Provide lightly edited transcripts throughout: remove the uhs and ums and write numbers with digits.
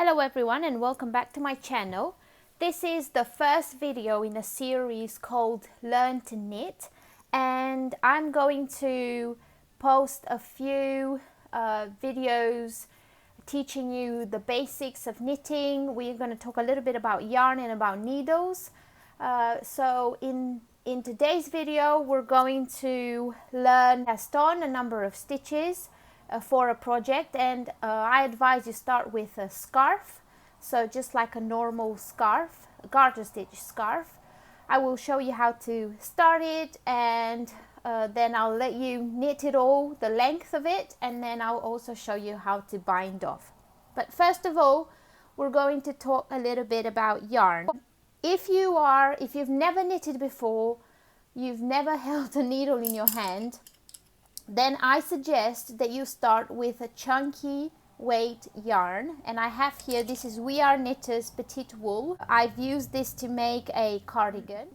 Hello everyone and welcome back to my channel. This is the first video in a series called Learn to Knit, and I'm going to post a few videos teaching you the basics of knitting. We're going to talk a little bit about yarn and about needles. So in today's video we're going to learn cast on a number of stitches for a project, and I advise you start with a scarf, so just like a normal scarf, a garter stitch scarf. I will show you how to start it, and then I'll let you knit it all, the length of it, and then I'll also show you how to bind off. But first of all, we're going to talk a little bit about yarn. If you've never knitted before, you've never held a needle in your hand, then I suggest that you start with a chunky weight yarn, and I have here, this is We Are Knitters Petite Wool. I've used this to make a cardigan.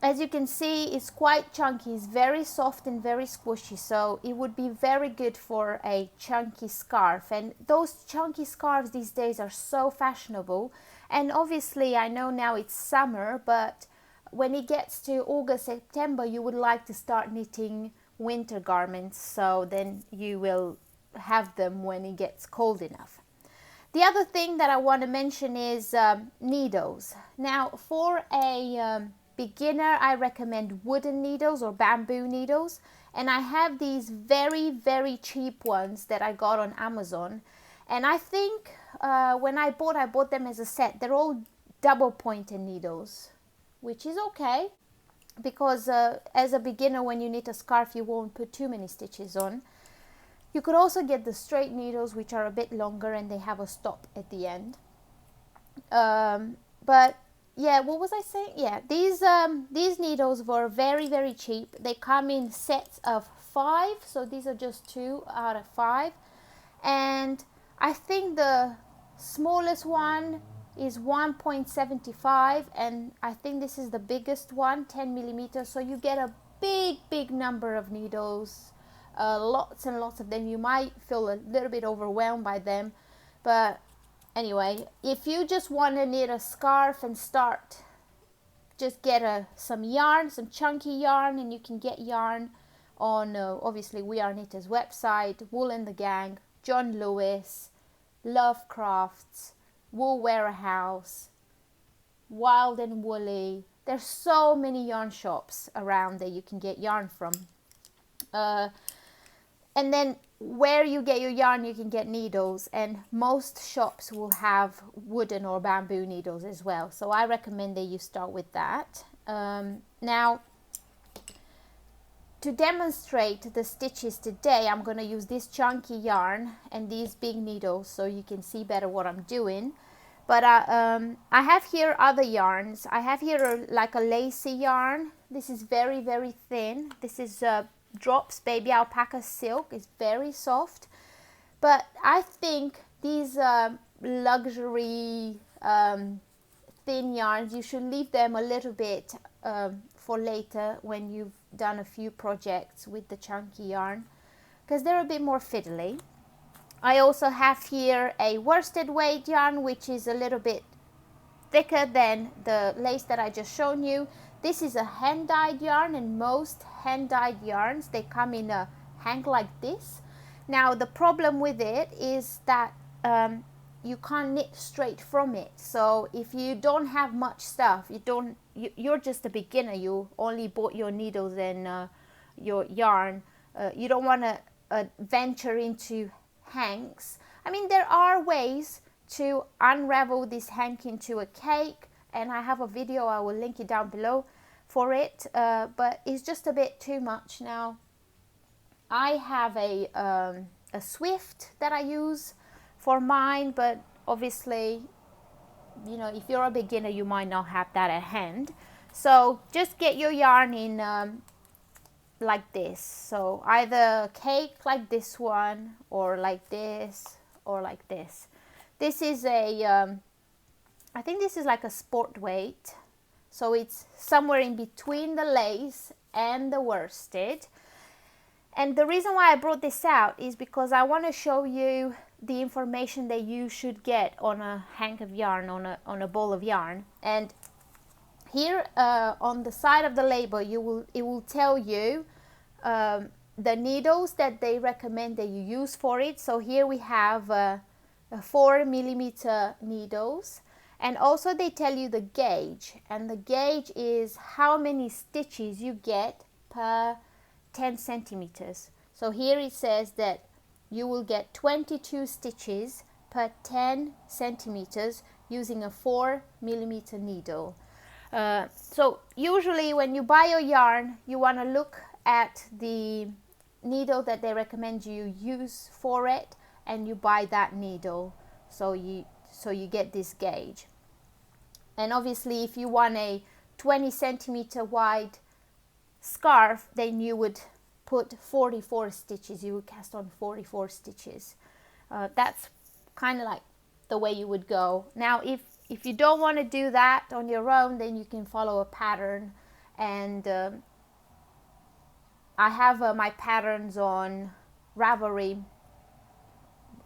As you can see, it's quite chunky, it's very soft and very squishy, so it would be very good for a chunky scarf. And those chunky scarves these days are so fashionable, and obviously I know now it's summer, but when it gets to August, September, you would like to start knitting winter garments, so then you will have them when it gets cold enough. The other thing that I want to mention is needles. Now, for a beginner, I recommend wooden needles or bamboo needles, and I have these very cheap ones that I got on Amazon, and I think when I bought them as a set. They're all double pointed needles, which is okay, because as a beginner, when you knit a scarf, you won't put too many stitches on. You could also get the straight needles, which are a bit longer and they have a stop at the end. But yeah, what was I saying? Yeah, these needles were very cheap. They come in sets of 5, so these are just 2 out of 5, and I think the smallest one is 1.75, and I think this is the biggest one, 10 millimeters. So you get a big number of needles, lots and lots of them. You might feel a little bit overwhelmed by them, but anyway, if you just want to knit a scarf and start, just get some yarn, some chunky yarn, and you can get yarn on obviously We Are Knitters website, Wool and the Gang, John Lewis, Love Crafts, Wool Warehouse, Wild and Woolly. There's so many yarn shops around that you can get yarn from. And then where you get your yarn, you can get needles, and most shops will have wooden or bamboo needles as well. So I recommend that you start with that. Now, to demonstrate the stitches today, I'm going to use this chunky yarn and these big needles so you can see better what I'm doing. But I have here other yarns. I have here like a lacy yarn. This is very thin. This is Drops Baby Alpaca Silk. It's very soft. But I think these luxury thin yarns, you should leave them a little bit for later when you've done a few projects with the chunky yarn, because they're a bit more fiddly. I also have here a worsted weight yarn, which is a little bit thicker than the lace that I just shown you. This is a hand-dyed yarn, and most hand-dyed yarns, they come in a hank like this. Now the problem with it is that you can't knit straight from it. So if you don't have much stuff, you're just a beginner, you only bought your needles and your yarn, you don't want to venture into hanks. I mean, there are ways to unravel this hank into a cake, and I have a video, I will link it down below for it, but it's just a bit too much. Now I have a Swift that I use for mine, but obviously, you know, if you're a beginner, you might not have that at hand. So just get your yarn in like this. So either a cake like this one, or like this, or like this. This is a I think this is like a sport weight, so it's somewhere in between the lace and the worsted. And the reason why I brought this out is because I want to show you the information that you should get on a hank of yarn, on a ball of yarn. And here on the side of the label, it will tell you the needles that they recommend that you use for it. So here we have 4mm needles, and also they tell you the gauge, and the gauge is how many stitches you get per 10 centimeters. So here it says that you will get 22 stitches per 10 centimeters using a 4mm needle. So usually when you buy your yarn, you want to look at the needle that they recommend you use for it, and you buy that needle, so you get this gauge. And obviously if you want a 20 centimeter wide scarf, then you would put 44 stitches. You would cast on 44 stitches. That's kind of like the way you would go. Now if you don't want to do that on your own, then you can follow a pattern, and I have my patterns on Ravelry.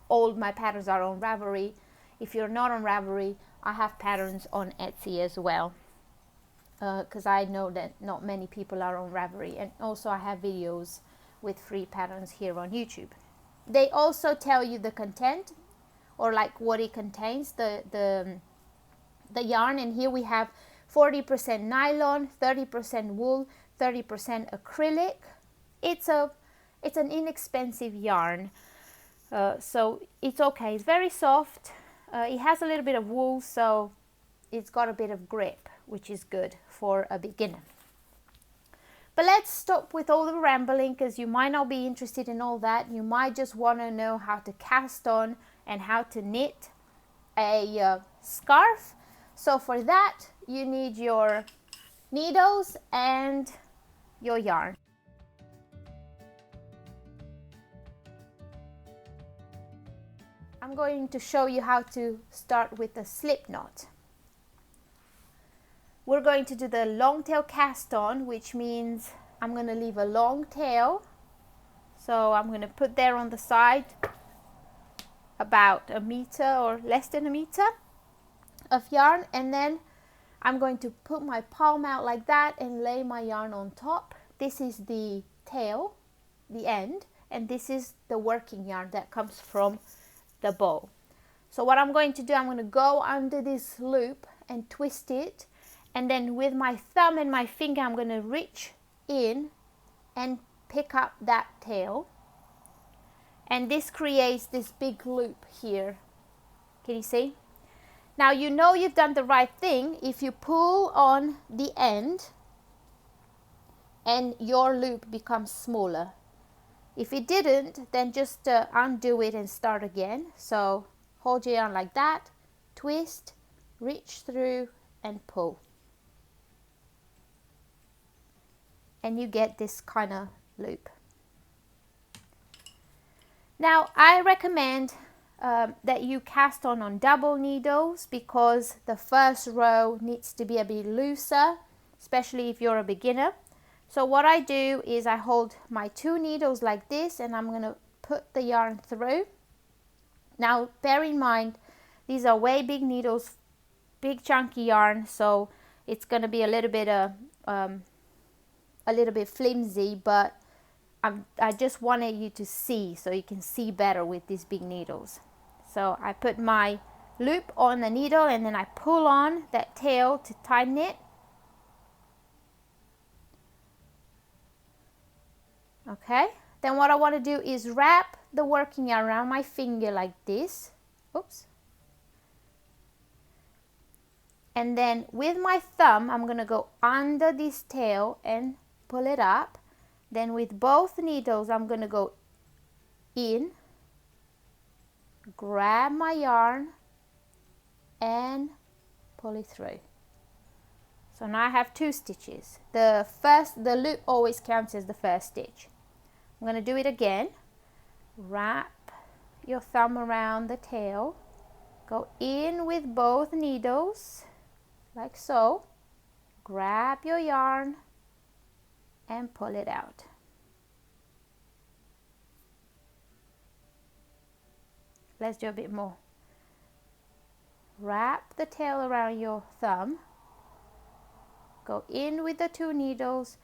All my patterns are on Ravelry. If you're not on Ravelry, I have patterns on Etsy as well, because I know that not many people are on Ravelry, and also I have videos with free patterns here on YouTube. They also tell you the content, or like what it contains, the yarn, and here we have 40% nylon, 30% wool, 30% acrylic. It's an inexpensive yarn, so it's okay. It's very soft. It has a little bit of wool, so it's got a bit of grip, which is good for a beginner. But let's stop with all the rambling, because you might not be interested in all that. You might just want to know how to cast on and how to knit a scarf. So for that, you need your needles and your yarn. I'm going to show you how to start with a slip knot. We're going to do the long tail cast on, which means I'm going to leave a long tail. So I'm going to put there on the side about a meter or less than a meter of yarn, and then I'm going to put my palm out like that and lay my yarn on top. This is the tail, the end, and this is the working yarn that comes from the bow. So what I'm going to do, I'm going to go under this loop and twist it, and then with my thumb and my finger I'm going to reach in and pick up that tail, and this creates this big loop here. Can you see? Now you know you've done the right thing if you pull on the end and your loop becomes smaller. If it didn't, then just undo it and start again. So hold your yarn like that, twist, reach through and pull. And you get this kind of loop. Now I recommend that you cast on double needles, because the first row needs to be a bit looser, especially if you're a beginner. So what I do is I hold my 2 needles like this, and I'm going to put the yarn through. Now bear in mind, these are way big needles, big chunky yarn, so it's going to be a little bit flimsy, but I just wanted you to see, so you can see better with these big needles. So I put my loop on the needle, and then I pull on that tail to tighten it. Okay, then what I want to do is wrap the working yarn around my finger like this. Oops. And then with my thumb, I'm going to go under this tail and pull it up. Then with both needles, I'm going to go in, grab my yarn and pull it through. So now I have 2 stitches. The loop always counts as the first stitch. I'm going to do it again. Wrap your thumb around the tail, go in with both needles like so, grab your yarn and pull it out. Let's do a bit more. Wrap the tail around your thumb, go in with the 2 needles,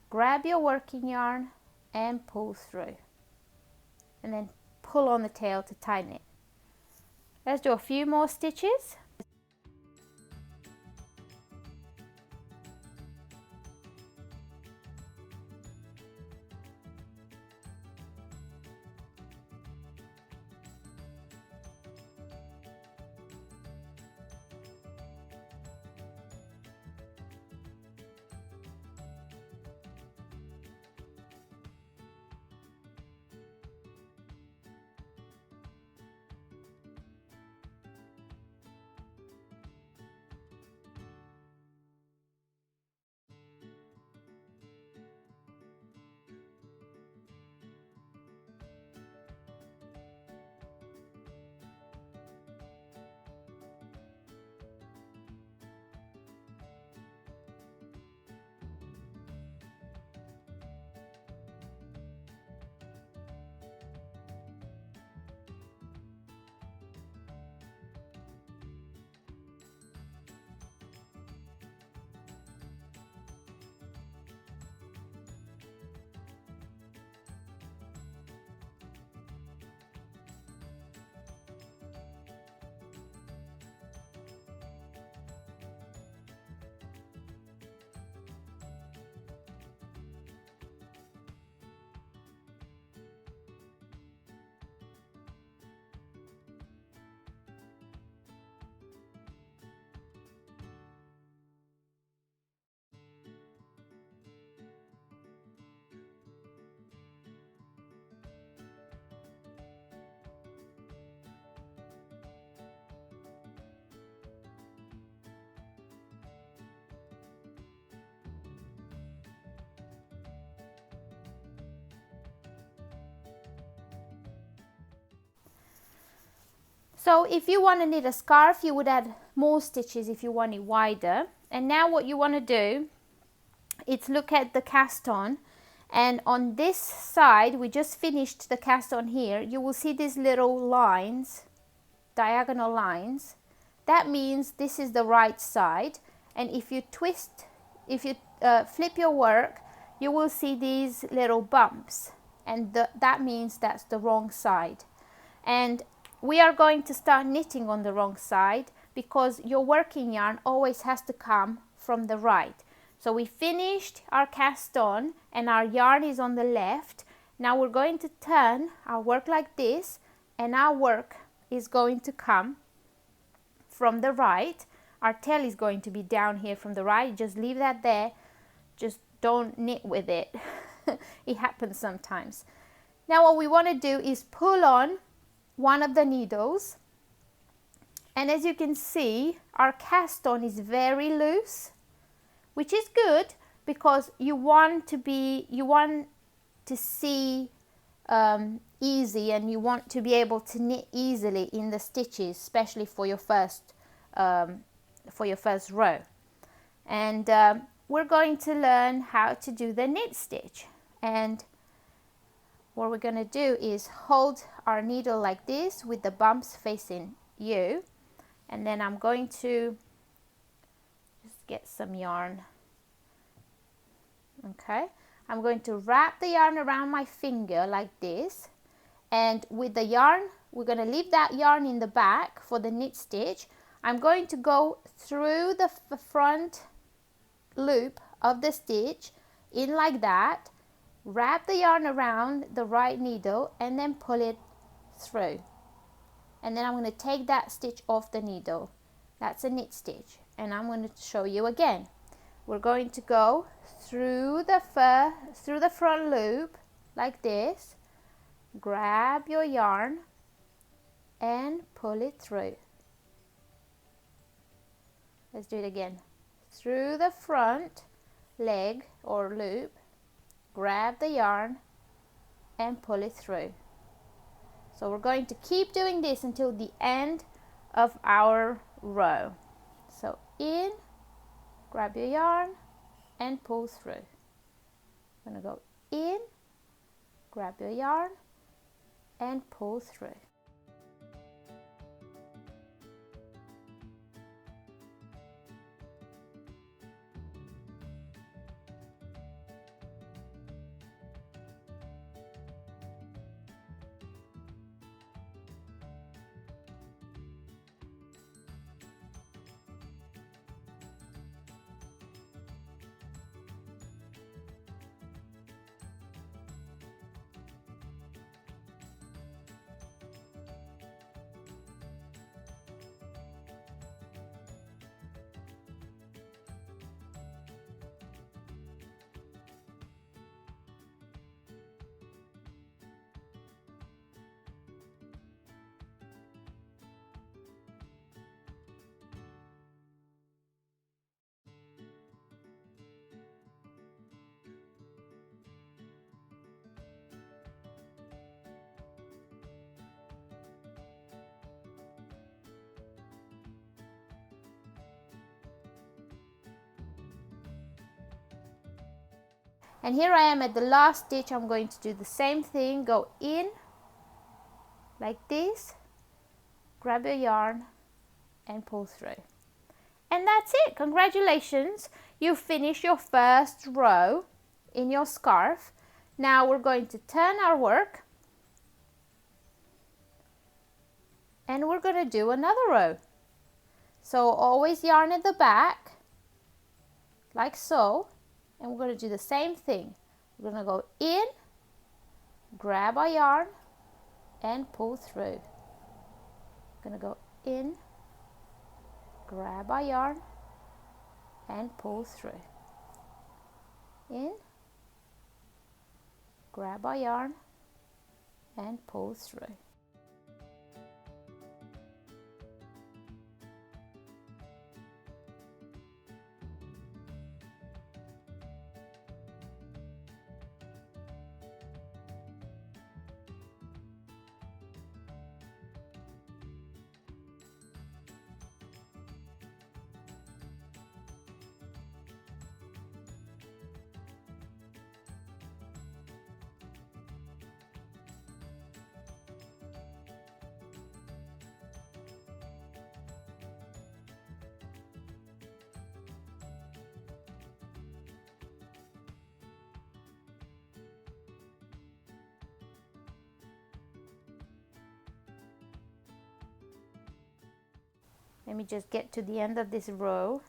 grab your working yarn and pull through, and then pull on the tail to tighten it. Let's do a few more stitches. So if you want to knit a scarf, you would add more stitches if you want it wider. And now what you want to do is look at the cast on, and on this side, we just finished the cast on here, you will see these little lines, diagonal lines. That means this is the right side, and if you flip your work, you will see these little bumps, and that means that's the wrong side. And we are going to start knitting on the wrong side because your working yarn always has to come from the right. So we finished our cast on and our yarn is on the left. Now we're going to turn our work like this, and our work is going to come from the right. Our tail is going to be down here from the right. Just leave that there. Just don't knit with it. It happens sometimes. Now what we want to do is pull on one of the needles, and as you can see, our cast on is very loose, which is good because you want to see easy, and you want to be able to knit easily in the stitches, especially for your first row. And we're going to learn how to do the knit stitch. And what we're going to do is hold our needle like this with the bumps facing you, and then I'm going to just get some yarn. Okay, I'm going to wrap the yarn around my finger like this, and with the yarn, we're going to leave that yarn in the back for the knit stitch. I'm going to go through the front loop of the stitch in like that, wrap the yarn around the right needle and then pull it through, and then I'm going to take that stitch off the needle. That's a knit stitch, and I'm going to show you again. We're going to go through the front loop like this, grab your yarn and pull it through. Let's do it again. Through the front leg or loop, grab the yarn and pull it through. So we're going to keep doing this until the end of our row. So in, grab your yarn and pull through. I'm going to go in, grab your yarn and pull through. And here I am at the last stitch. I'm going to do the same thing, go in like this, grab your yarn and pull through. And that's it. Congratulations, you finished your first row in your scarf. Now we're going to turn our work and we're going to do another row. So always yarn at the back like so, and we're going to do the same thing. We're going to go in, grab our yarn and pull through. Going to go in, grab our yarn and pull through. In, grab our yarn and pull through. Let me just get to the end of this row.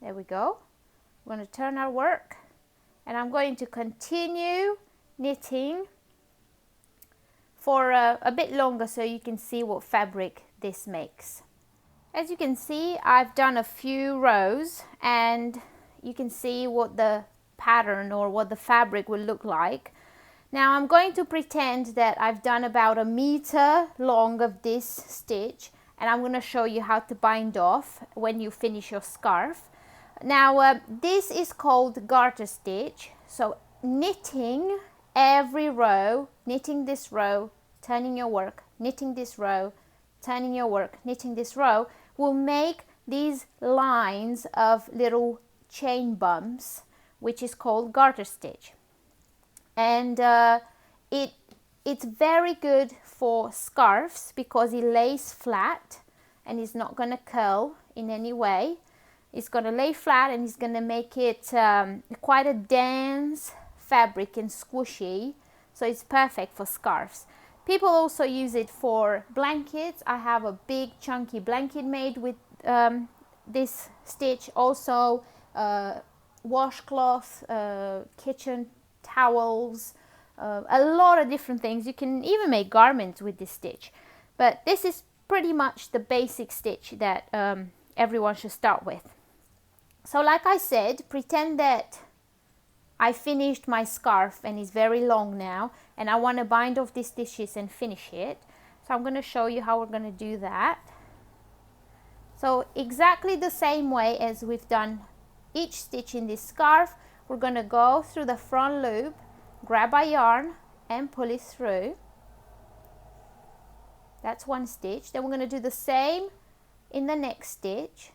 There we go. We're going to turn our work and I'm going to continue knitting for a bit longer so you can see what fabric this makes. As you can see, I've done a few rows and you can see what the pattern or what the fabric will look like. Now I'm going to pretend that I've done about 1 meter long of this stitch, and I'm going to show you how to bind off when you finish your scarf. Now this is called garter stitch. So knitting every row, knitting this row, turning your work, knitting this row, turning your work, knitting this row, will make these lines of little chain bumps, which is called garter stitch. And it's very good for scarves because it lays flat and it's not going to curl in any way. It's going to lay flat and it's going to make it quite a dense fabric and squishy, so it's perfect for scarves. People also use it for blankets. I have a big chunky blanket made with this stitch. Also washcloth, kitchen towels, a lot of different things. You can even make garments with this stitch, but this is pretty much the basic stitch that everyone should start with. So like I said, pretend that I finished my scarf and it's very long now and I want to bind off these stitches and finish it. So I'm going to show you how we're going to do that. So exactly the same way as we've done each stitch in this scarf, we're going to go through the front loop, grab our yarn and pull it through. That's one stitch. Then we're going to do the same in the next stitch.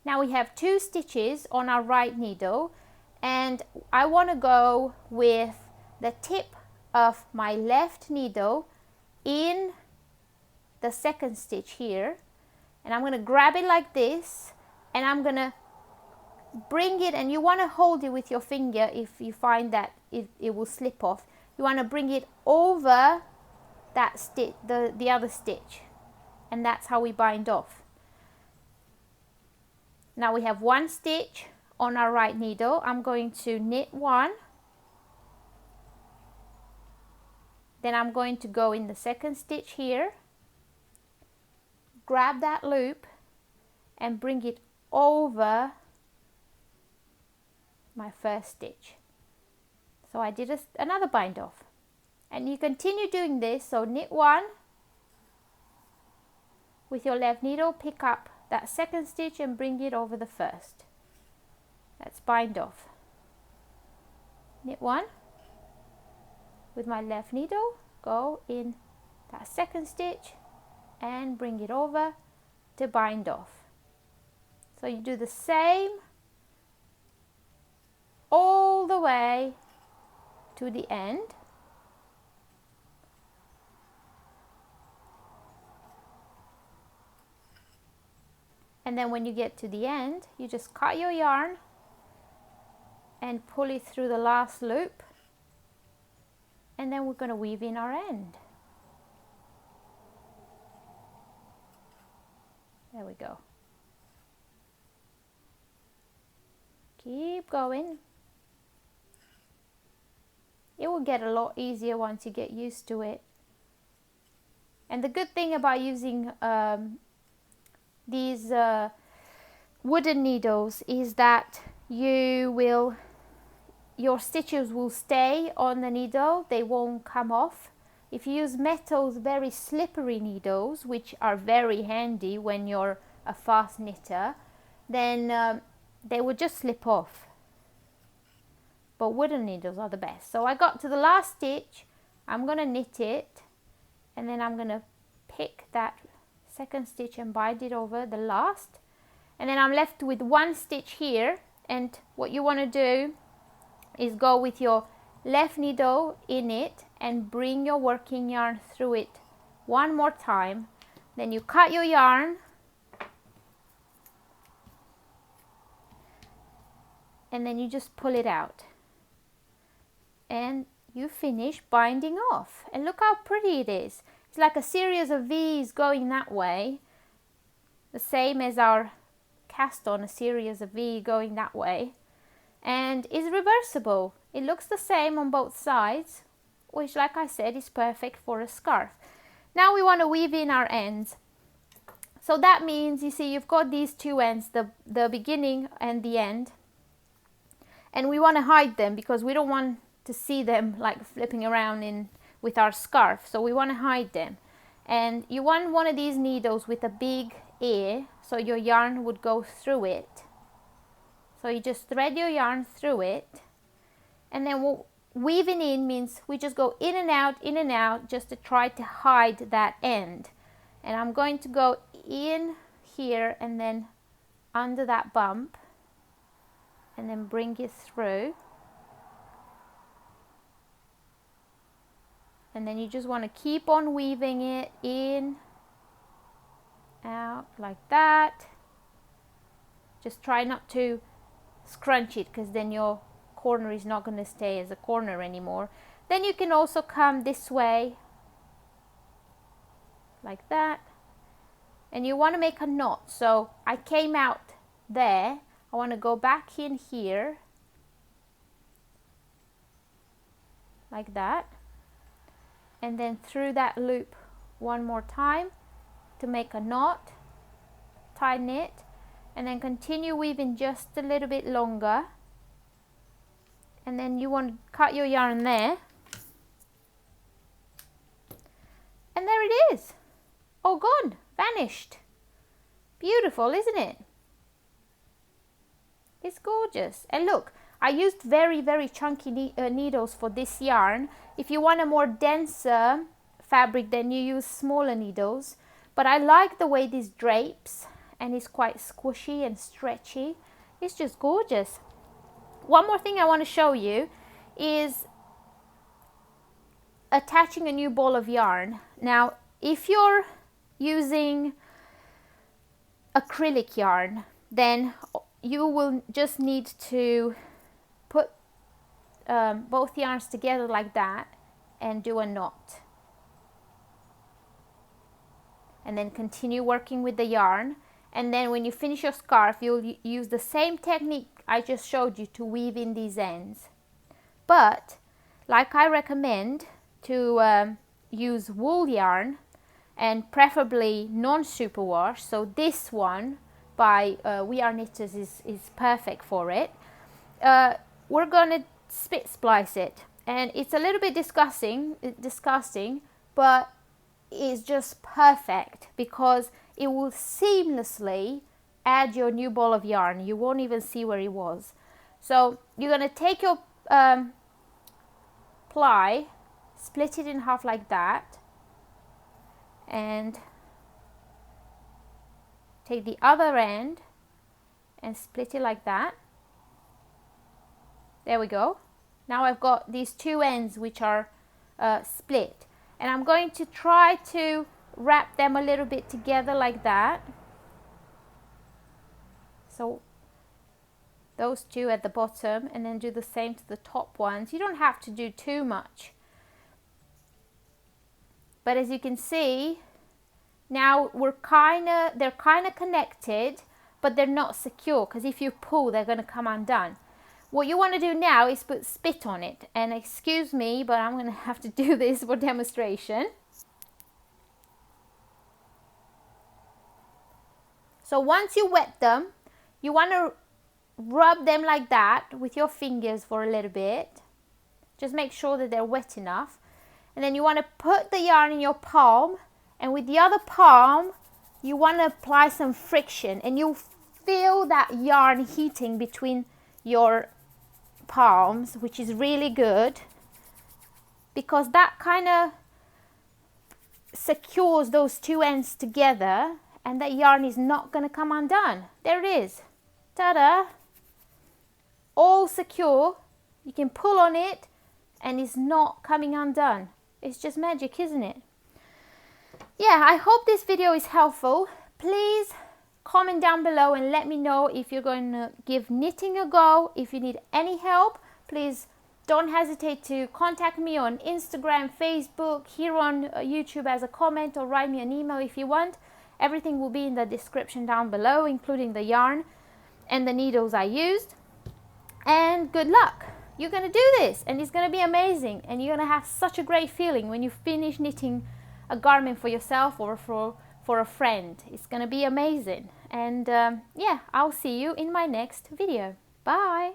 Now we have 2 stitches on our right needle and I want to go with the tip of my left needle in the second stitch here, and I'm going to grab it like this and I'm going to bring it, and you want to hold it with your finger if you find that it will slip off. You want to bring it over that stitch, the other stitch, and that's how we bind off. Now we have 1 stitch on our right needle. I'm going to knit 1, then I'm going to go in the second stitch here, grab that loop and bring it over my first stitch. So I did another bind off, and you continue doing this. So knit 1 with your left needle, pick up that second stitch and bring it over the first. That's bind off. Knit 1 with my left needle, go in that second stitch and bring it over to bind off. So you do the same all the way to the end. And then when you get to the end, you just cut your yarn and pull it through the last loop. And then we're going to weave in our end. There we go. Keep going. It will get a lot easier once you get used to it. And the good thing about using these wooden needles is that your stitches will stay on the needle, they won't come off. If you use metals, very slippery needles, which are very handy when you're a fast knitter, then they will just slip off. But wooden needles are the best. So I got to the last stitch, I'm going to knit it, and then I'm going to pick that second stitch and bind it over the last, and then I'm left with one stitch here. And what you want to do is go with your left needle in it and bring your working yarn through it one more time. Then you cut your yarn and then you just pull it out and you finish binding off. And look how pretty it is. It's like a series of V's going that way, the same as our cast on, a series of V going that way, and is reversible. It looks the same on both sides, which, like I said, is perfect for a scarf. Now we want to weave in our ends. So that means, you see, you've got these two ends, the beginning and the end, and we want to hide them because we don't want to see them like flipping around with our scarf, so we want to hide them. And you want one of these needles with a big ear so your yarn would go through it. So you just thread your yarn through it, and then weaving in means we just go in and out just to try to hide that end. And I'm going to go in here and then under that bump and then bring it through. And then you just want to keep on weaving it in, out, like that. Just try not to scrunch it, because then your corner is not going to stay as a corner anymore. Then you can also come this way, like that. And you want to make a knot. So I came out there. I want to go back in here, like that. And then through that loop one more time to make a knot, tighten it, and then continue weaving just a little bit longer. And then you want to cut your yarn there, and there it is, all gone, vanished. Beautiful, isn't it? It's gorgeous. And look, I used very, very chunky needles for this yarn. If you want a more denser fabric, then you use smaller needles. But I like the way this drapes, and it's quite squishy and stretchy. It's just gorgeous. One more thing I want to show you is attaching a new ball of yarn. Now, if you're using acrylic yarn, then you will just need to put both yarns together like that and do a knot, and then continue working with the yarn. And then when you finish your scarf, you'll use the same technique I just showed you to weave in these ends. But like I recommend to use wool yarn, and preferably non-superwash. So this one by We Are Knitters is perfect for it. We're gonna spit splice it, and it's a little bit disgusting, but it's just perfect because it will seamlessly add your new ball of yarn. You won't even see where it was. So you're gonna take your ply, split it in half like that, and take the other end and split it like that. There we go. Now I've got these two ends which are split, and I'm going to try to wrap them a little bit together like that. So those two at the bottom, and then do the same to the top ones. You don't have to do too much, but as you can see, now they're kind of connected, but they're not secure, because if you pull, they're going to come undone. What you want to do now is put spit on it, and excuse me, but I'm going to have to do this for demonstration. So once you wet them, you want to rub them like that with your fingers for a little bit. Just make sure that they're wet enough. And then you want to put the yarn in your palm, and with the other palm, you want to apply some friction, and you'll feel that yarn heating between your palms, which is really good, because that kind of secures those two ends together, and that yarn is not going to come undone. There it is. Ta-da! All secure. You can pull on it and it's not coming undone. It's just magic, isn't it? Yeah, I hope this video is helpful. Please comment down below and let me know if you're going to give knitting a go. If you need any help, please don't hesitate to contact me on Instagram, Facebook, here on YouTube as a comment, or write me an email if you want. Everything will be in the description down below, including the yarn and the needles I used. And good luck. You're going to do this, and it's going to be amazing, and you're going to have such a great feeling when you finish knitting a garment for yourself or for a friend. It's going to be amazing. And yeah, I'll see you in my next video. Bye.